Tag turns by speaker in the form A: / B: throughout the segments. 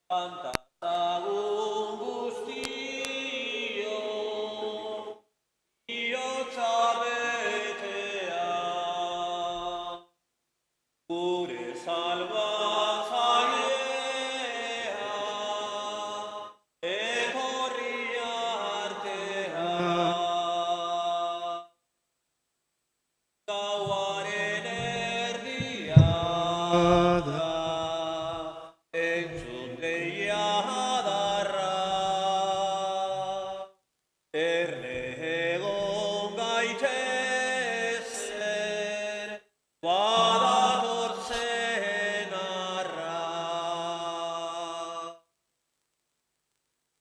A: Kantazagun guztio, bihotza betea, gure salbatzailea, etorri artea. Gauaren erdia da, entzun deia adarra, erne egon gaitezen, badatortzen arra.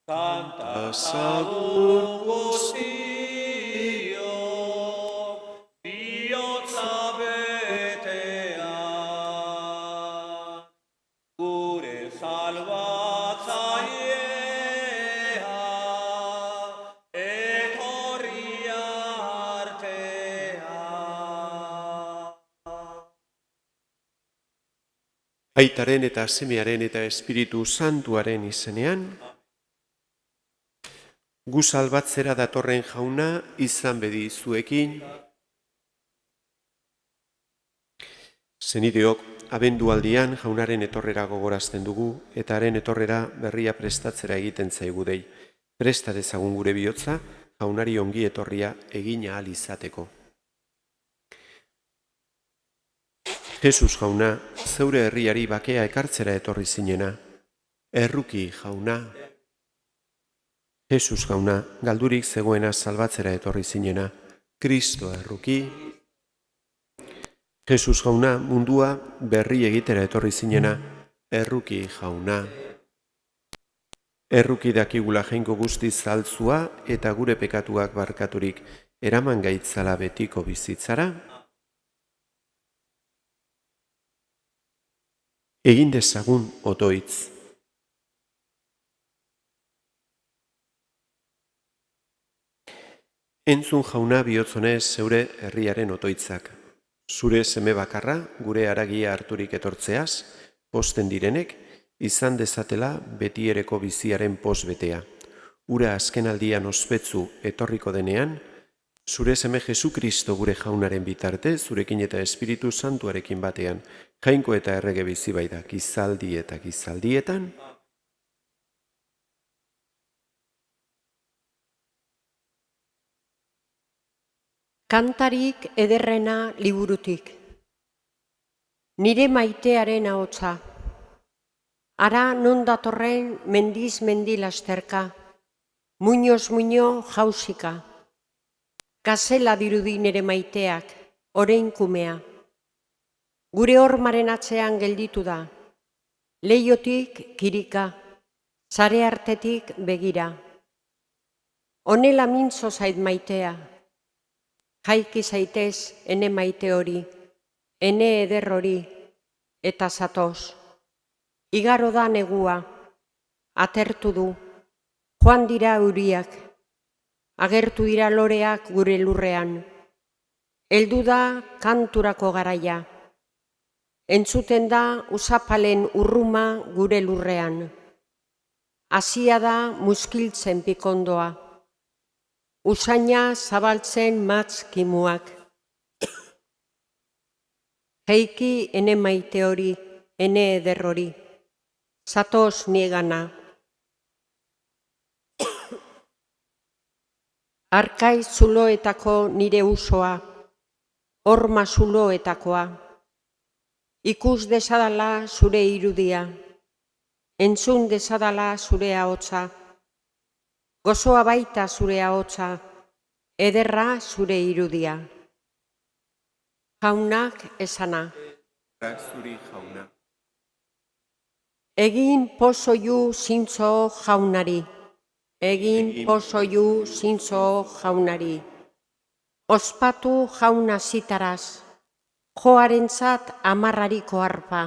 A: Kantazagun guztio, bihotza betea, gure salbatzailea, etorri artea.
B: Aitaren eta Semearen eta Espiritu Santuaren izenean, gu salbatzera datorren Jauna izan bedi zuekin. Senideok, abendualdian Jaunaren etorrera gogorazten dugu eta haren etorrera berria prestatzera egiten zaigu dei. Presta dezagun gure bihotza, Jaunari ongi etorria egin ahal izateko. Jesus Jauna, zeure herriari bakea ekartzera etorri zinena. Erruki Jauna. Jesus Jauna, galdurik zegoena salbatzera etorri zinena. Kristo erruki. Jesus Jauna, mundua berri egitera etorri zinena. Erruki Jauna. Erruki dakigula jainko guztiz zaltzua eta gure pekatuak barkaturik eraman gaitzala betiko bizitzara. Egin dezagun otoitz. Entzun Jauna bihotzonez zeure herriaren otoitzak. Zure seme bakarra gure haragia harturik etortzeaz, posten direnek, izan dezatela betiereko biziaren posbetea. Ura azkenaldian ospetsu etorriko denean, zure seme Jesukristo gure Jaunaren bitarte, zurekin eta Espiritu Santuarekin batean, jainko eta errege bizi baita, gizaldi eta gizaldietan,
C: Kantarik ederrena liburutik. Nire maitearen ahotsa. Ara non datorren mendiz mendi lasterka. Muñoz muño jausika. Gazela dirudi nire maiteak, orain kumea. Gure hormaren atzean gelditu da. Leiotik kirika, sare artetik begira. Honela mintzo zait maitea. Jaiki zaitez ene maite hori, ene eder hori, eta zatoz. Igaro da negua, atertu du, joan dira euriak, agertu dira loreak gure lurrean. Heldu da kanturako garaia, entzuten da usapalen urruma gure lurrean. Hasia da muskiltzen pikondoa. Usaina zabaltzen matz kimuak. Heiki ene maite hori, ene eder hori, zatoz niegana. Arkai zuloetako nire usoa, horma zuloetakoa. Ikus dezadala zure irudia, entzun dezadala zure ahotsa. Gozoa baita zure ahotsa, ederra zure irudia. Jaunak esana.
B: zuri Jauna.
C: Egin pozoiu zintzo jaunari. Egin pozoiu zintzo jaunari. Ospatu jauna zitaraz. Joarentzat amarrariko harpa.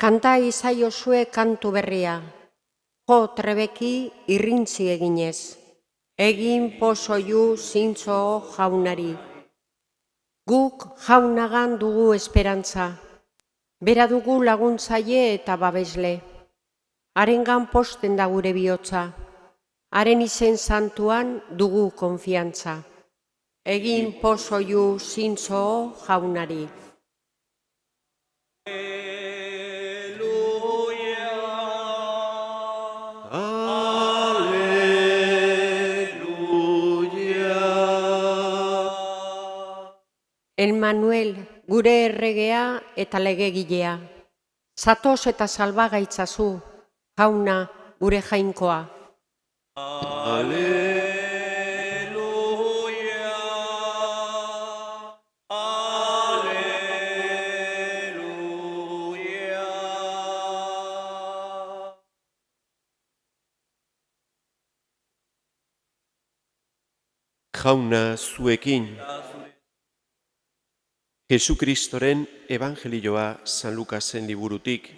C: Kanta izaiozue kantu berria. Jo trebeki irrintzi eginez, egin pozoiu zintzo jaunari. Guk jaunagan dugu esperantza, bera dugu laguntzaile eta babesle. Harengan posten da gure bihotza, haren izen santuan dugu konfiantza. Egin pozoiu zintzo jaunari. Emmanuel, gure erregea eta legegilea. Zatoz eta salbagaitzazu, jauna, gure jainkoa.
B: Jauna zuekin. Jesukristoren evangelioa San Lukasen liburutik.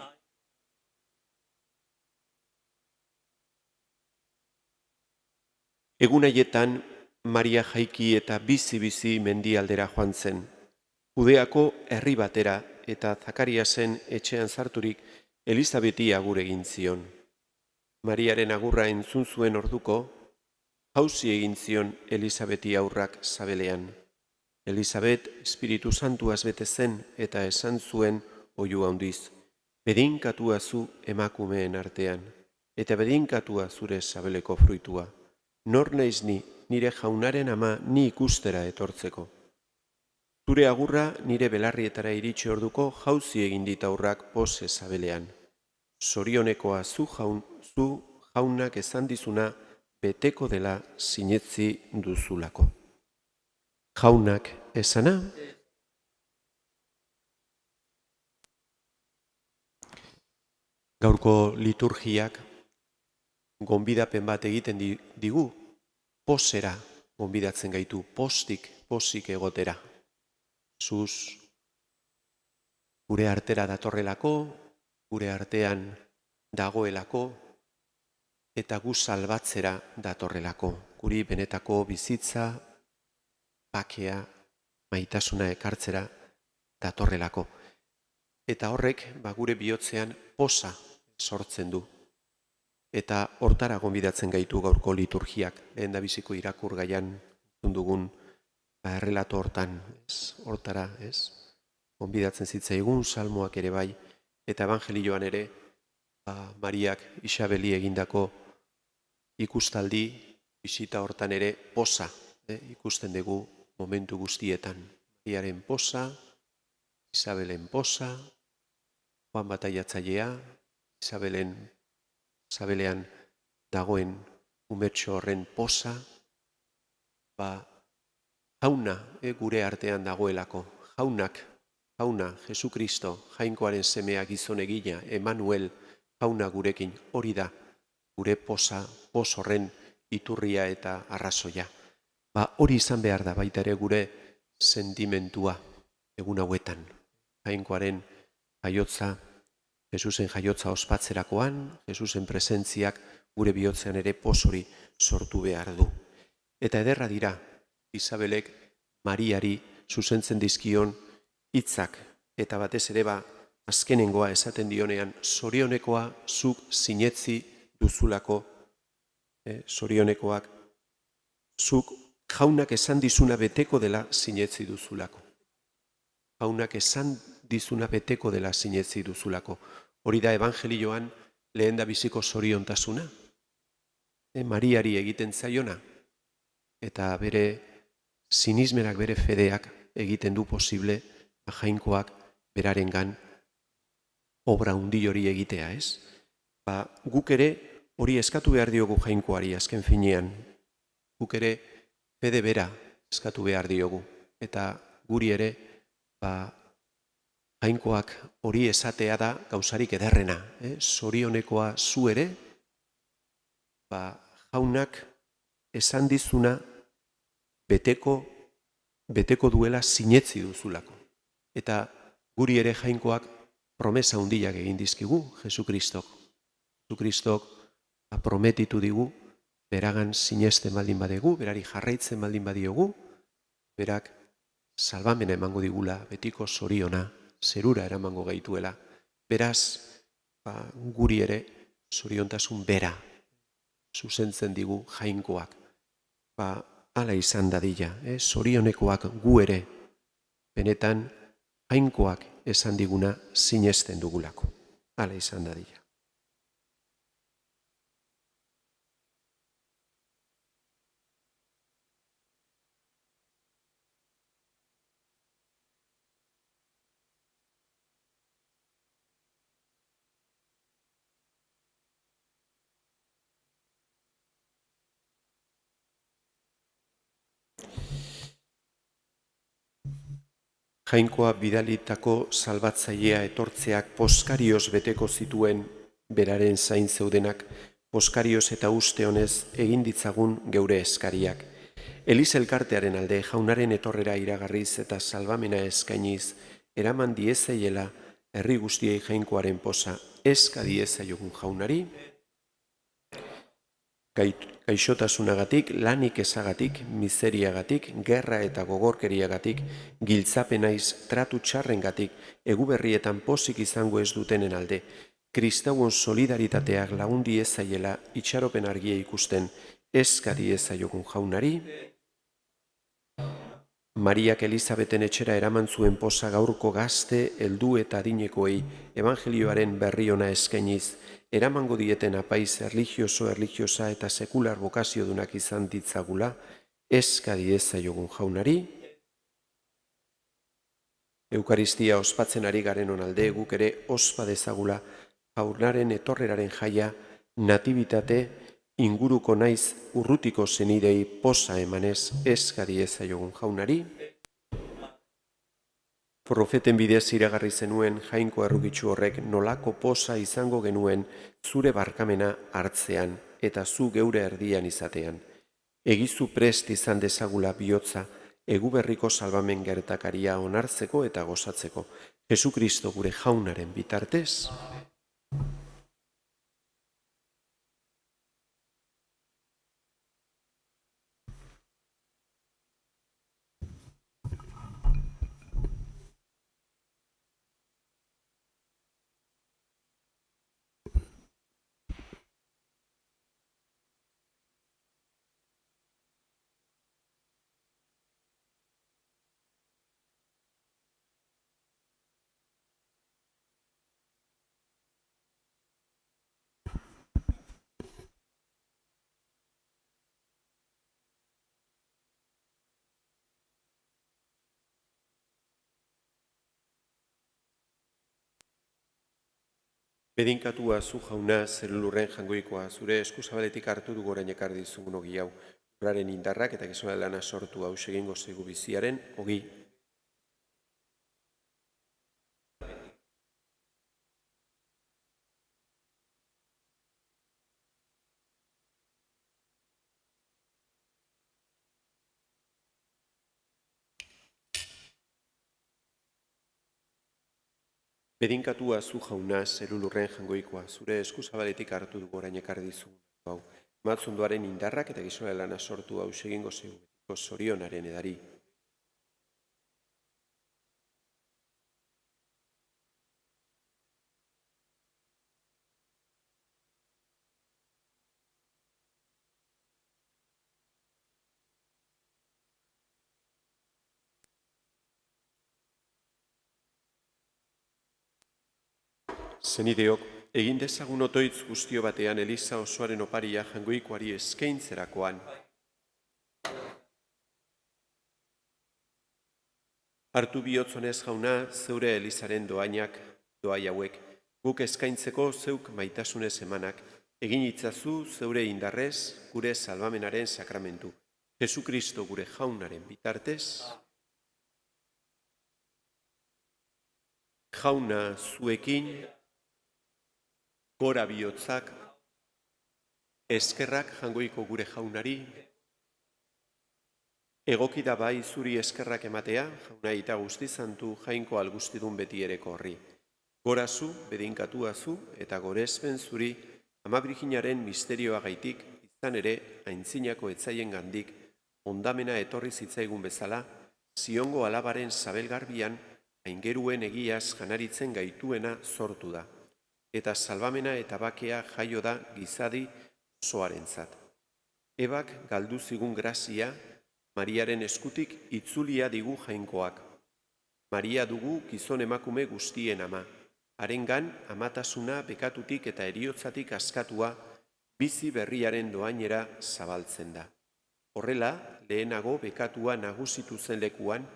B: Egun haietan Maria jaiki eta bizi-bizi mendialdera joan zen. Judeako herri batera eta Zakariasen etxean sarturik Elisabeti agur egin zion. Mariaren agurra entzun zuen orduko, jauzi egin zion Elisabeti aurrak sabelean. Elisabet Espiritu Santuaz bete zen eta esan zuen oihu handiz, bedinkatua zu emakumeen artean, eta bedinkatua zure sabeleko fruitua. Nor naiz ni, nire jaunaren ama ni ikustera etortzeko. Zure agurra nire belarrietara iritsi orduko jauzi egin dit aurrak pose sabelean. Zorionekoa zu jaunak esan dizuna beteko dela sinetzi duzulako. Jaunak esana? Gaurko liturgiak gonbidapen bat egiten digu, posera gonbidatzen gaitu, posik egotera. Zuz gure artera datorrelako, gure artean dagoelako, eta gu salbatzera datorrelako. Guri benetako bizitza, bakea, maitasuna ekartzera datorrelako. Eta horrek gure bihotzean posa sortzen du. Eta hortara gonbidatzen gaitu gaurko liturgiak. Lehendabiziko irakurgaian dugun errelato hortan, hortara, gonbidatzen zitzaigun salmoak ere bai, eta evangelioan ere Mariak Isabeli egindako ikustaldi, bisita hortan ere posa ikusten dugu momentu guztietan. Mariaren posa, Isabelen posa, Juan Bataiatzailea, Isabelean dagoen umetxo horren posa, jauna gure artean dagoelako. Jauna, Jesukristo, jainkoaren semea gizon egina, Emmanuel, jauna gurekin, hori da, gure posa, pos horren iturria eta arrazoia. Hori izan behar da baita ere gure sentimentua egun hauetan. Jainkoaren jaiotza, Jesusen jaiotza ospatzerakoan, Jesusen presentziak gure bihotzean ere pos hori sortu behar du. Eta ederra dira, Isabelek Mariari zuzentzen dizkion hitzak, eta batez ere azkenengoa esaten dionean, zorionekoa zuk sinetzi duzulako, zorionekoak zuk jaunak esan dizuna beteko dela sinetzi duzulako. Jaunak esan dizuna beteko dela sinetzi duzulako. Hori da evangelioan lehendabiziko zoriontasuna. Mariari egiten zaiona, eta bere sinismenak, bere fedeak egiten du posible jainkoak berarengan obra handi hori egitea, ez? Guk ere hori eskatu behar diogu jainkoari azken finean. Guk ere fede bera eskatu behar diogu. Eta guri ere jainkoak hori esatea da gauzarik ederrena. Zorionekoa zu ere, jaunak esan dizuna beteko duela sinetzi duzulako. Eta guri ere jainkoak promesa handiak egin dizkigu Jesukristok. Jesukristok prometitu digu, beragan sinesten baldin badegu, berari jarraitzen baldin badiogu, berak salbamena emango digula, betiko zoriona, zerura eramango gaituela. Beraz, guri ere zoriontasun bera zuzentzen digu Jainkoak. Hala izan dadila, zorionekoak gu ere, benetan Jainkoak esan diguna sinesten dugulako. Hala izan dadila. Jainkoa bidalitako salbatzailea etortzeak poskarioz beteko zituen beraren zain zeudenak, poskarioz eta uste honez egin ditzagun geure eskariak. Eliz elkartearen alde jaunaren etorrera iragarriz eta salbamena eskainiz, eraman diezaiela herri guztiei Jainkoaren posa eska diezaiogun jaunari, gaixotasunagatik, lanik ezagatik, miseriagatik, gerra eta gogorkeriagatik, giltzapenaiz, tratu txarrengatik, eguberrietan pozik izango ez dutenen alde, kristauon solidaritateak lagundi ezaiela itxaropen argia ikusten eska diezaiogun jaunari, Mariak Elizabeten etxera eraman zuen posa gaurko gazte, heldu eta adinekoei evangelioaren berri ona eskainiz, eramango dieten apaiz erlijiosa eta sekular bokaziodunak izan ditzagula, eska diezaiogun jaunari, Eukaristia ospatzen ari garen onalde guk ere ospa dezagula jaunaren etorreraren jaia natibitate inguruko naiz urrutiko zenidei posa emanez eska diezaiogun jaunari, profeten bidez iragarri zenuen Jainko errugitsu horrek nolako posa izango genuen zure barkamena hartzean eta zu geure erdian izatean. Egizu prest izan dezagula bihotza eguberriko salbamen gertakaria onartzeko eta gozatzeko. Jesukristo gure jaunaren bitartez. Bedinkatua zu jauna zelulurren jangoikoa, zure eskuzabaletik hartu dugu orain ekarri dizugun ogi hau. Urraren indarrak eta gizona lana sortu hau egingo zaigu biziaren ogi. Bedinkatua zu jauna zelulurren jangoikoa, zure eskuzabaletik hartu dugu orain ekarri dizugun hau. Matzunduaren indarrak eta gizona lana sortu hau egingo zaigu zorionaren edari. Zenideok, egin dezagun otoitz guztio batean Eliza osoaren oparia jangoikoari eskaintzerakoan. Hartu bihotzonez jauna zeure Elizaren doainak, doai hauek, guk eskaintzeko zeuk maitasunez emanak, egin itzazu zeure indarrez gure salbamenaren sakramentu. Jesukristo gure jaunaren bitartez. Jauna zuekin, gora bihotzak, eskerrak jangoiko gure jaunari, egoki da bai zuri eskerrak ematea, jauna eta guztizantu Jainko algustidun beti ereko horri. Gora zu, bedinkatua zu, eta gorezpen zuri, Ama Birjinaren misterioa gaitik, izan ere, aintzinako etzaien gandik, ondamena etorri zitzaigun bezala, Ziongo alabaren zabelgarbian, aingeruen egiaz janaritzen gaituena sortu da. eta salbamena eta bakea jaio da gizadi osoarentzat. Ebak galdu zigun grazia, Mariaren eskutik itzulia digu jainkoak. Maria dugu gizon emakume guztien ama. Harengan amatasuna bekatutik eta heriotzatik askatua bizi berriaren doainera zabaltzen da. Horrela, lehenago bekatua nagusitu zen lekuan,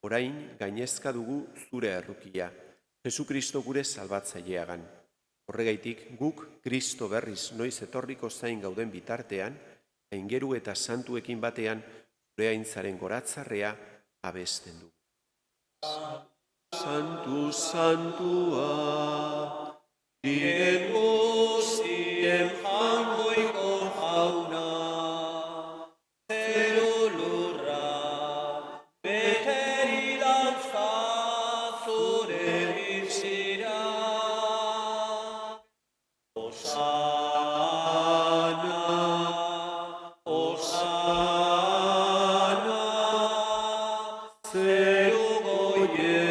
B: orain gainezka dugu zure errukia, Jesukristo gure salbatzaileagan. Horregaitik guk Kristo berriz noiz etorriko zain gauden bitartean, aingeru eta santuekin batean zure aintzaren goratzarrea abesten dugu. Santu, santua,
A: Diren guztien jangoiko jauna, zeru lurra, beteri dauzka zure bizira. Osana, Osana, zeru goienetan.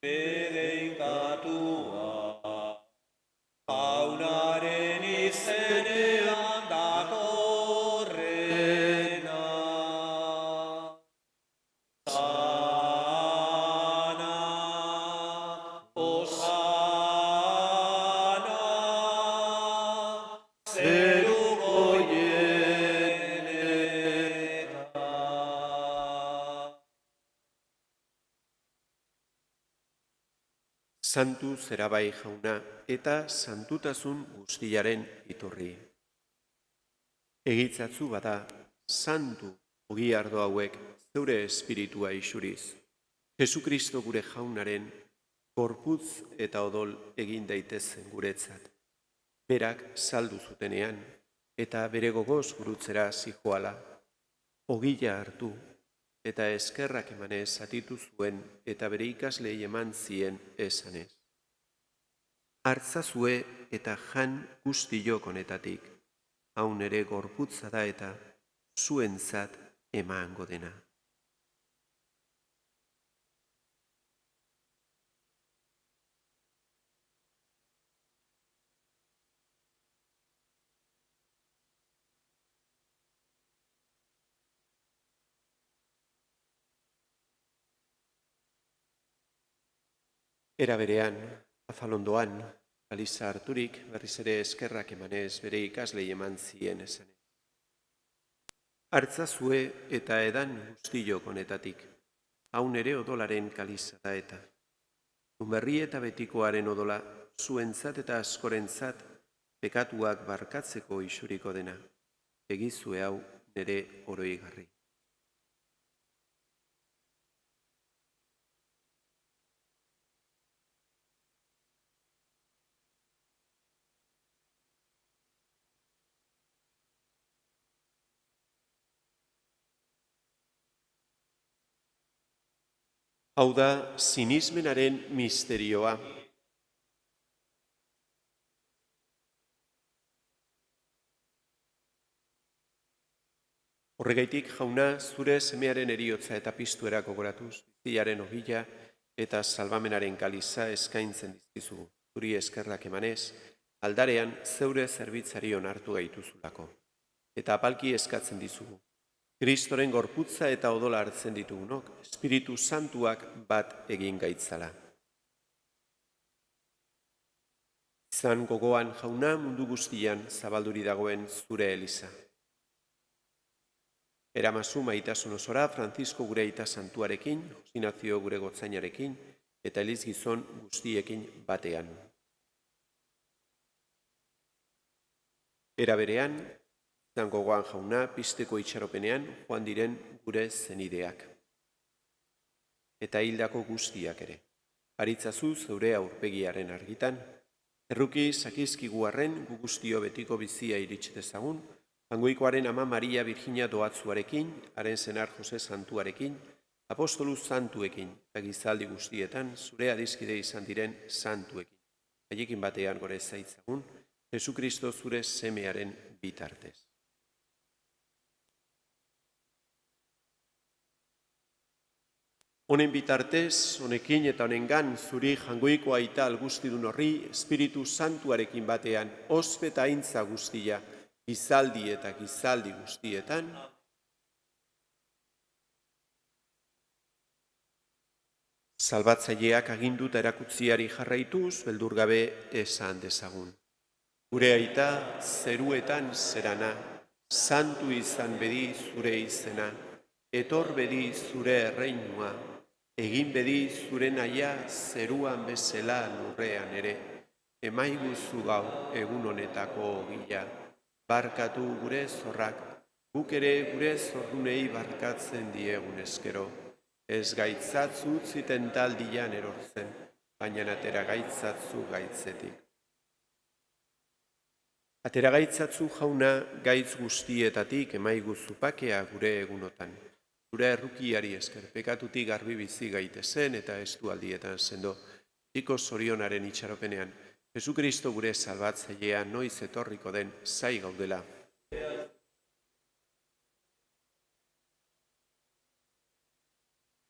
A: Bedeinkatua, jaunaren izenean datorrena. Sana, Osana, zeru goienetan.
B: Santu zerabai jauna eta santutasun guztiaren iturri. Egitzatzu bada, santu ogi ardo hauek zeure espiritua isuriz. Jesukristo gure jaunaren gorputz eta odol egin daitezen guretzat. Berak saldu zutenean eta bere gogoz gurutzera zijoala. Ogila hartu eta eskerrak emanez zatitu zuen eta bere ikaslei eman zien esanez. Hartzazue eta jan guztiok honetatik, hau nere gorputza da eta zuentzat emango dena. Era berean, afalondoan, kaliza harturik berriz ere eskerrak emanez bere ikaslei eman zien esanez. Hartzazue eta edan guztiok honetatik, hau nere odolaren kaliza da eta. Berri eta betikoaren odola zuentzat eta askorentzat pekatuak barkatzeko isuriko dena. Egizue hau nere oroigarri. Hau da sinismenaren misterioa. Horregaitik, jauna, zure semearen eriotza eta piztuera gogoratuz, biziaren ogila eta salbamenaren kaliza eskaintzen dizkizugu. Zuri eskerrak emanez, aldarean zeure zerbitzari onartu gaituzulako. Eta apalki eskatzen dizugu. Kristoren gorputza eta odola hartzen ditugunok, Espiritu Santuak bat egin gaitzala. Izan gogoan jauna mundu guztian zabalduri dagoen zure eliza. Eramazu maitasun osora Francisco gure aita santuarekin, Josinazio gure gotzainarekin, eta eliz gizon guztiekin batean. Era berean, izan gogoan jauna pizteko itxaropenean joan diren gure zenideak. Eta hildako guztiak ere. Aritzazu zeure aurpegiaren argitan, erruki sakizkigu arren gu guztio betiko bizia iritsi dezagun, Angoikoaren ama Maria Virginia doatzuarekin, haren senar Jose Santuarekin, apostolu santuekin, eta gizaldi guztietan zure adiskide izan diren santuekin. Haiekin batean gore zaitzagun, Jesukristo zure semearen bitartez. Honen bitartez, honekin eta honengan zuri jangoiko aita algustidun horri Espiritu Santuarekin batean, ospe eta aintza guztia, gizaldi eta gizaldi guztietan, salbatzaileak aginduta erakutziari jarraituz, beldurgabe esan dezagun. Gure aita zeruetan zerana, santu izan bedi zure izena, etor bedi zure erreinua, egin bedi zure naia zeruan bezala lurrean ere, emaiguzu gaur egun honetako ogila, barkatu gure zorrak, guk ere gure zorrunei barkatzen diegun eskero. Ez gaitzatzu utziten taldian erortzen, baina atera gaitzatzu gaitzetik. Atera gaitzatzu jauna gaitz guztietatik emaiguzu pakea gure egunotan. Gure errukiari esker pekatutik garbi bizi gaitezen eta estu aldietan sendo. Iko zorionaren itxaropenean, Jesukristo gure salbatzailea noiz etorriko den zai gaudela.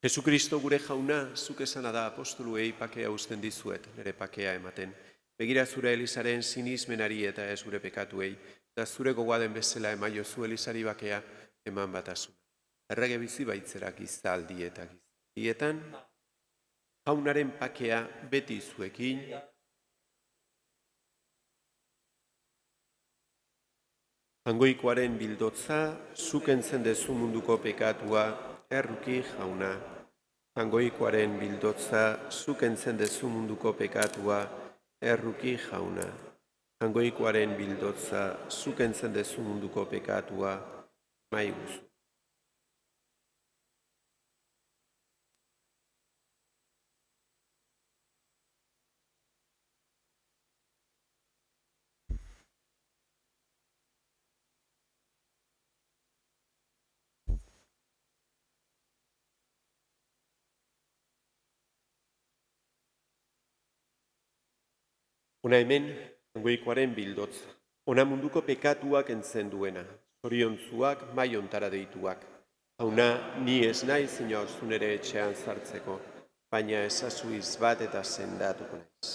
B: Jesukristo gure jauna, zuk esana da apostoluei pakea uzten dizuet, nire pakea ematen. Begira zure Elizaren sinismenari eta ez gure pekatuei, eta zure gogoaden bezala emaiozu Elizari bakea eman batasuna. Errege bizi baitzera gizaldi eta gizaldietan, jaunaren pakea beti zuekin, jangoikoaren bildotza, zuk entzen dezu munduko pekatua, erruki jauna. Jangoikoaren bildotza, zuk entzen dezu munduko pekatua, erruki jauna. Jangoikoaren bildotza, zuk entzen dezu munduko pekatua, maiguzu. Ona hemen, jangoikoaren bildotza. Ona munduko pekatuak entzen duena. Zoriontzuak, maiontara deituak. Jauna, ni ez nahi zinor zunere etxean sartzeko, baina ezazu izbat eta sendatuko naiz.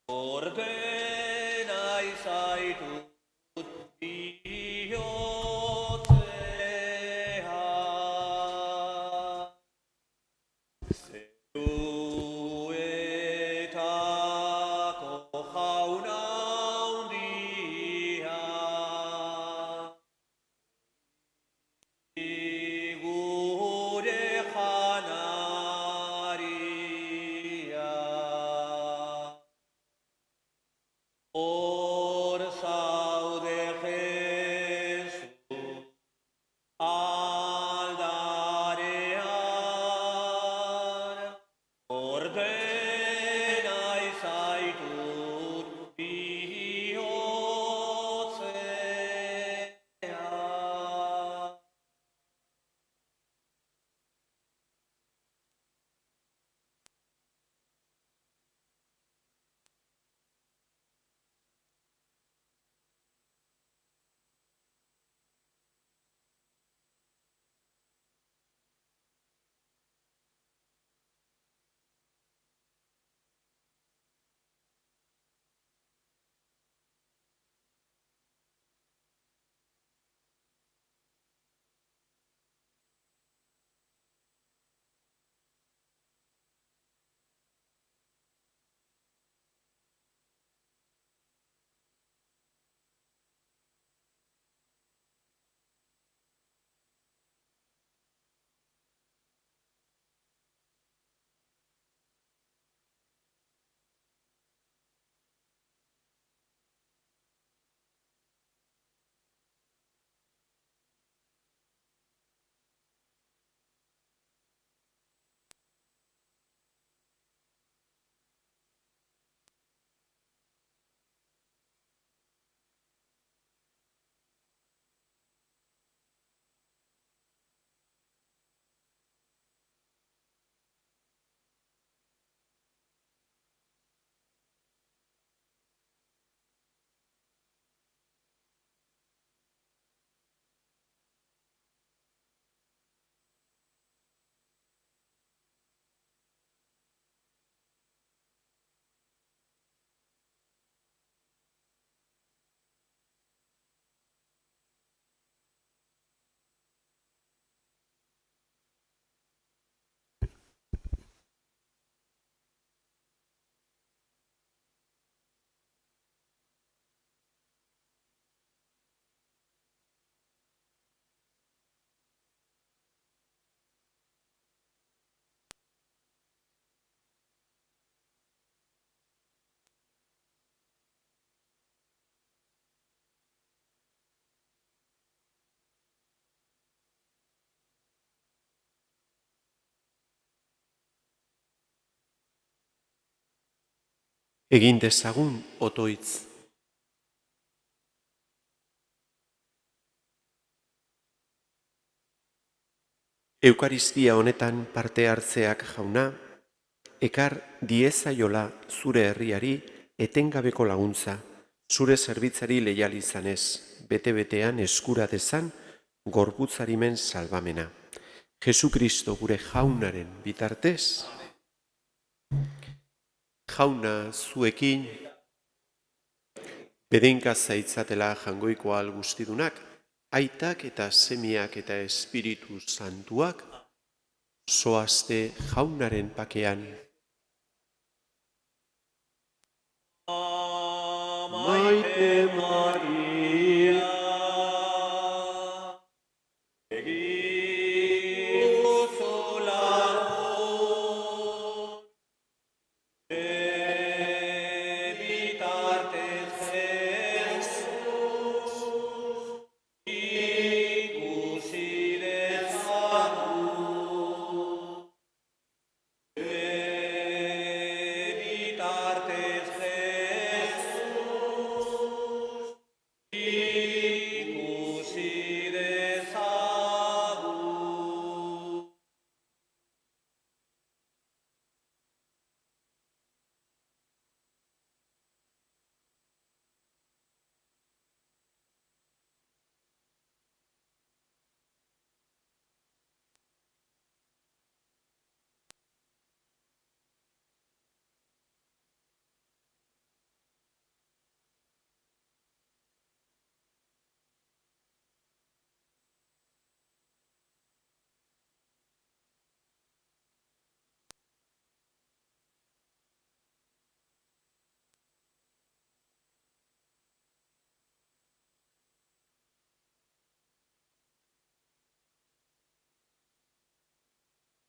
A: Por
B: Egin dezagun otoitz. Eukaristia honetan parte hartzeak jauna, ekar diezaiola zure herriari etengabeko laguntza, zure zerbitzari leial izanez, bete-betean eskura dezan gorputzarimen salbamena. Jesukristo gure jaunaren bitartez, jauna zuekin, bedeinka zaitzatela jangoiko ahal guztidunak, aitak eta semiak eta espiritu santuak, zoazte jaunaren pakean.
A: Maite Maria.